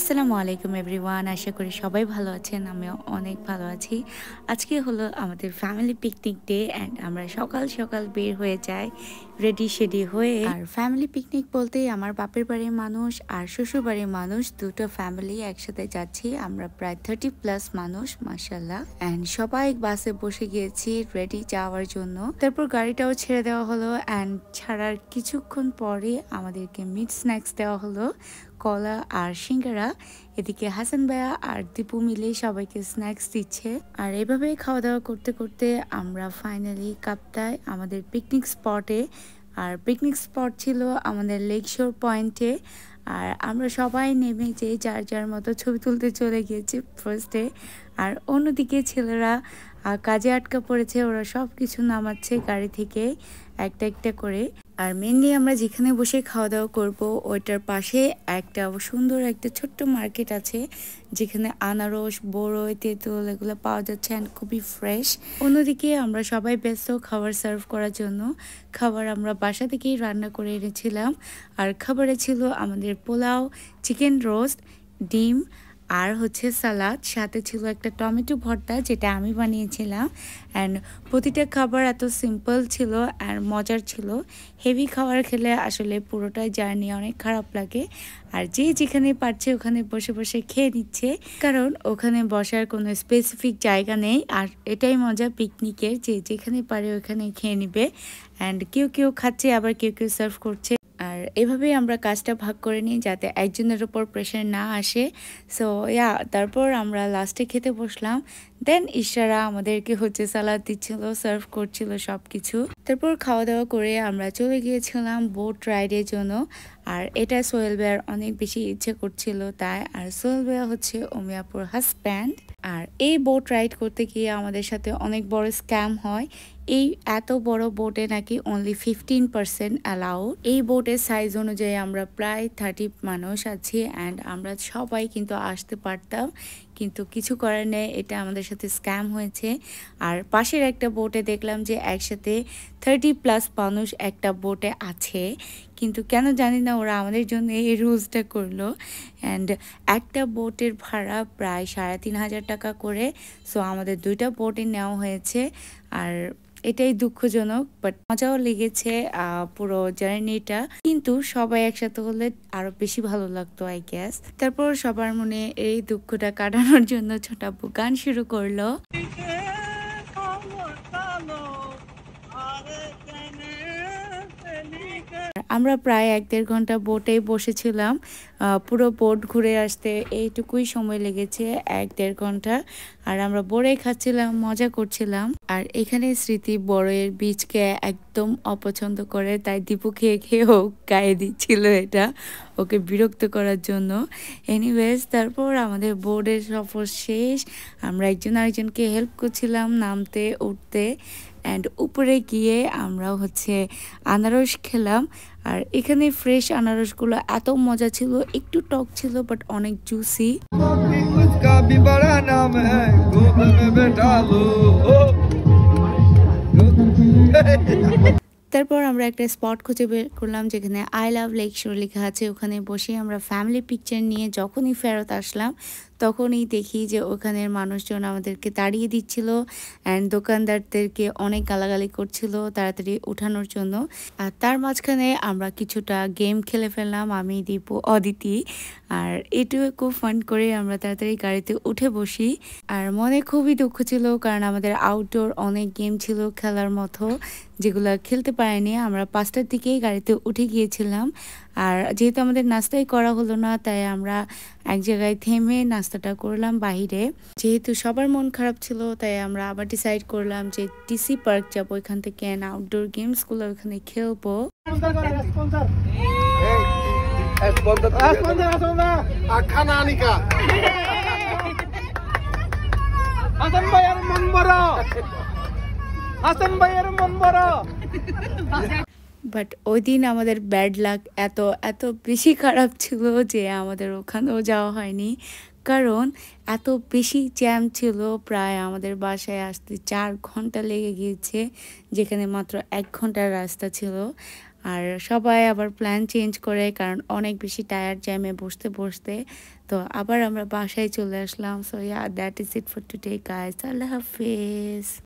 আসসালামু আলাইকুম এভরিওয়ান, আশা করি সবাই ভালো আছেন। আমিও অনেক ভালো আছি। আজকে হলো আমাদের ফ্যামিলি পিকনিক ডে অ্যান্ড আমরা সকাল সকাল বের হয়ে যাই রেডি শেডি হয়ে। আর ফ্যামিলি পিকনিক বলতেই আমার বাপের বাড়ির মানুষ আর শ্বশুর বাড়ির মানুষ দুটো ফ্যামিলি একসাথে যাচ্ছি। আমরা প্রায় 30+ মানুষ মাশাআল্লাহ। অ্যান্ড সবাই বাসে বসে গিয়েছি রেডি যাওয়ার জন্য। তারপর গাড়িটাও ছেড়ে দেওয়া হলো অ্যান্ড ছাড়ার কিছুক্ষণ পরে আমাদেরকে মিট স্ন্যাক্স দেওয়া হলো, কলা আর সিঙ্গারা। এদিকে হাসান ভাইয়া আর দীপু মিলে সবাইকে স্ন্যাক্স দিচ্ছে। আর এভাবে খাওয়া দাওয়া করতে করতে আমরা ফাইনালি কাপ্তাই আমাদের পিকনিক স্পটে। আর পিকনিক স্পট ছিল আমাদের লেক শোর পয়েন্টে। আর আমরা সবাই নেমে যে যার যার মতো ছবি তুলতে চলে গিয়েছি ফার্স্টে। আর অন্যদিকে ছেলেরা কাজে আটকা পড়েছে, ওরা সব কিছু নামাচ্ছে গাড়ি থেকে একটা একটা করে। আর মেনলি আমরা যেখানে বসে খাওয়া দাওয়া করবো ওইটার পাশে একটা সুন্দর একটা ছোট্ট মার্কেট আছে, যেখানে আনারস, বড়ই, তেঁতুল এগুলো পাওয়া যাচ্ছে অ্যান্ড খুবই ফ্রেশ। অন্যদিকে আমরা সবাই ব্যস্ত খাবার সার্ভ করার জন্য। খাবার আমরা বাসা থেকেই রান্না করে এনেছিলাম। আর খাবারে ছিল আমাদের পোলাও, চিকেন রোস্ট, ডিম আর হচ্ছে সালাদ, সাথে ছিল একটা টমেটো ভর্তা যেটা আমি বানিয়েছিলাম। অ্যান্ড প্রতিটা খাবার এত সিম্পল ছিল আর মজার ছিল। হেভি খাবার খেলে আসলে পুরোটাই জার্নি অনেক খারাপ লাগে। আর যে যেখানে পারছে ওখানে বসে বসে খেয়ে নিচ্ছে, কারণ ওখানে বসার কোনো স্পেসিফিক জায়গা নেই। আর এটাই মজা পিকনিকের, যে যেখানে পারে ওখানে খেয়ে নিবে। অ্যান্ড কেউ কেউ খাচ্ছে, আবার কেউ কেউ সার্ভ করছে। আর এভাবেই আমরা কাজটা ভাগ করে নিই যাতে একজনের উপর প্রেশার না আসে। সো তারপর আমরা লাস্টে খেতে বসলাম। দেন ইশারা আমাদেরকে হচ্ছে সালাদ দিচ্ছিল, সার্ভ করছিল সব কিছু। তারপর খাওয়া দাওয়া করে আমরা চলে গিয়েছিলাম বোট রাইডের জন্য। আর এটা সোহেল ভাইয়ার অনেক বেশি ইচ্ছে করছিল তাই। আর সোহেল ভাইয়া হচ্ছে উমিয়াপুর হাজব্যান্ড। আর এই বোট রাইড করতে গিয়ে আমাদের সাথে অনেক বড় স্ক্যাম হয়। এই এত বড় বোটে নাকি অনলি 15% অ্যালাউ। এই বোটের সাইজ অনুযায়ী আমরা প্রায় 30 মানুষ আছি অ্যান্ড আমরা সবাই কিন্তু আসতে পারতাম, কিন্তু কিছু করার নেই, এটা আমাদের সাথে স্ক্যাম হয়েছে। আর পাশের একটা বোটে দেখলাম যে একসাথে 30+ মানুষ একটা বোটে আছে, কিন্তু কেন জানি না ওরা আমাদের জন্য এই রুলসটা করলো। অ্যান্ড একটা বোটের ভাড়া প্রায় 3,500 টাকা করে। সো আমাদের দুইটা বোটে নেওয়া হয়েছে। আর এটাই দুঃখজনক, বাট মজাও লেগেছে পুরো জার্নিটা। কিন্তু সবাই একসাথে হলে আরো বেশি ভালো লাগতো আই গেস। তারপর সবার মনে এই দুঃখটা কাটানোর জন্য ছোট আপু গান শুরু করলো। আমরা প্রায় 1-1.5 ঘন্টা বোটে বসেছিলাম। পুরো বোট ঘুরে আসতে এইটুকুই সময় লেগেছে, 1-1.5 ঘন্টা। আর আমরা বড়ই খাচ্ছিলাম, মজা করছিলাম। আর এখানে স্মৃতি বড়ের বীজকে একদম অপছন্দ করে, তাই দীপু খেয়ে খেয়ে ও গায়ে দিচ্ছিল এটা ওকে বিরক্ত করার জন্য। এনিওয়েজ, তারপর আমাদের বোর্ডের সফর শেষ। আমরা একজন আরেকজনকে হেল্প করছিলাম নামতে উঠতে। অ্যান্ড উপরে গিয়ে আমরা হচ্ছে আনারস খেলাম। আর এখানে ফ্রেশ আনারসগুলো এত মজা ছিল, একটু টক ছিল বাট অনেক জুসি। তারপর আমরা একটা স্পট খুঁজে বের করলাম যেখানে আই লাভ লেক শোর লেখা আছে। ওখানে বসে আমরা ফ্যামিলি পিকচার নিয়ে যখনই ফেরত আসলাম তখনই দেখি যে ওখানের মানুষজন আমাদেরকে তাড়িয়ে দিচ্ছিল অ্যান্ড দোকানদারদেরকে অনেক গালাগালি করছিল তাড়াতাড়ি উঠানোর জন্য। আর তার মাঝখানে আমরা কিছুটা গেম খেলে ফেললাম, আমি, দীপু, অদিতি। আর এটুকু খুব ফান করে আমরা তাড়াতাড়ি গাড়িতে উঠে বসি। আর মনে খুবই দুঃখ ছিল, কারণ আমাদের আউটডোর অনেক গেম ছিল খেলার মতো, যেগুলো খেলতে পারিনি। আমরা 5টার দিকেই গাড়িতে উঠে গিয়েছিলাম। আর যেহেতু আমাদের নাস্তাই করা হলো না, তাই আমরা এক জায়গায় থেমে নাস্তাটা করলাম বাহিরে। যেহেতু সবার মন খারাপ ছিল, তাই আমরা আবার ডিসাইড করলাম যে টিসি পার্ক যাবো, এখান থেকে আউটডোর গেমসগুলো ওখানে খেলবো। বাট ওই দিন আমাদের ব্যাড লাক এত এত বেশি খারাপ ছিল যে আমাদের ওখানেও যাওয়া হয়নি, কারণ এত বেশি জ্যাম ছিল। প্রায় আমাদের বাসায় আসতে 4 ঘন্টা লেগে গিয়েছে, যেখানে মাত্র 1 ঘন্টার রাস্তা ছিল। আর সবাই আবার প্ল্যান চেঞ্জ করে, কারণ অনেক বেশি টায়ার্ড জ্যামে বসতে বসতে। তো আবার আমরা বাসায় চলে আসলাম। So yeah, that is it for today guys. আল্লাহ হাফেজ।